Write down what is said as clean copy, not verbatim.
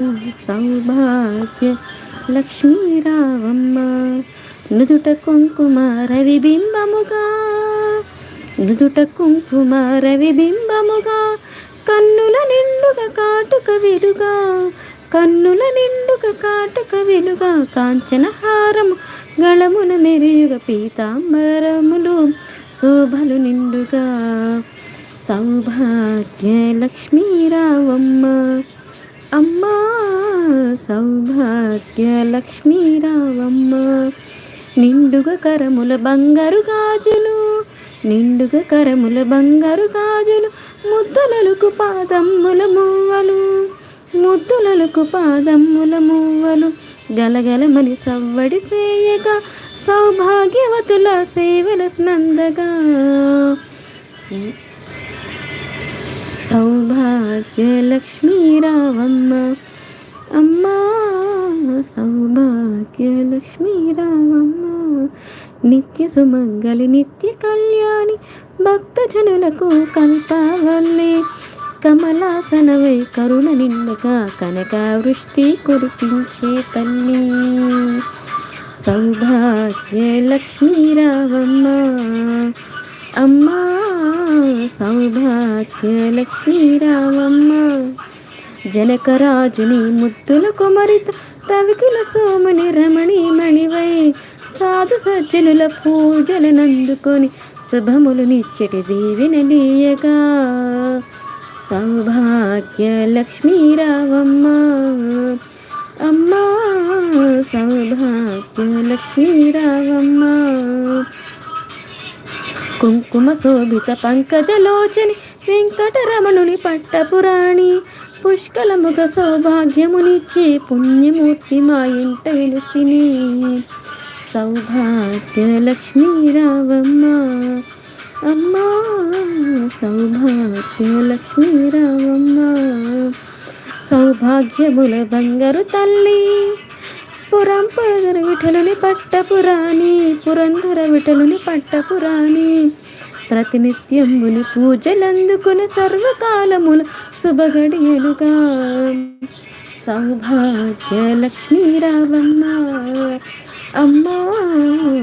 సౌభాగ్య లక్ష్మీ రావమ్మ. నుదుట కుంకుమ రవిబింబముగా, నుదుట కుంకుమ రవిబింబముగా, కన్నుల నిండుగా కాటుక వెలుగా, కన్నుల నిండుగా కాటుక వెలుగా, కాంచనహారము గళమున మెరియుగ, పీతాంబరములు శోభలు నిండుగా. సౌభాగ్య లక్ష్మీ రావమ్మ అమ్మా, సౌభాగ్య లక్ష్మీ రావమ్మ. నిండుగా కరముల బంగారు గాజులు, నిండుగా కరముల బంగారు గాజులు, ముద్దులలకు పాదమ్ముల మువ్వలు, ముద్దులలకు పాదమ్ముల మువ్వలు, గలగలమని సవ్వడి సేయగా, సౌభాగ్యవతుల సేవల స్నందగా. సౌభాగ్య లక్ష్మీ రావమ్మ అమ్మా, సౌభాగ్య లక్ష్మీ రావమ్మ. నిత్య సుమంగళి నిత్య కళ్యాణి, భక్తజనులకు కల్పవల్లి, కమలాసనవై కరుణ నిండగా, కనక వృష్టి కురిపించే తల్లి. సౌభాగ్య లక్ష్మీ రావమ్మ అమ్మా, సౌభాగ్య లక్ష్మీ రావమ్మ. జనకరాజుని ముద్దుల కుమరిత, రవికుల సోముని రమణి మణివై, సాధు సజ్జనుల పూజలనందుకొని, శుభములు నిచ్చటి దీవెనలీయగా. సౌభాగ్య లక్ష్మీ రావమ్మ అమ్మా, సౌభాగ్య లక్ష్మీ రావమ్మ. కుంకుమ శోభిత పంకజలోచని, వెంకటరమణుని పట్టపురాణి, పుష్కలముగ సౌభాగ్యమునిచ్చే పుణ్యమూర్తి మా ఇంట వెలిసిని. సౌభాగ్య లక్ష్మీ రావమ్మ అమ్మా, సౌభాగ్య లక్ష్మీ రావమ్మ. సౌభాగ్యముల బంగారు తల్లి, పురంధర విఠలుని పట్టపురాణి, పురంధర విఠలుని పట్టపురాణి, ప్రతినిత్యముని పూజలందుకుని, సర్వకాలముల శుభగడియలుగా. సౌభాగ్య లక్ష్మీ రావమ్మ అమ్మా.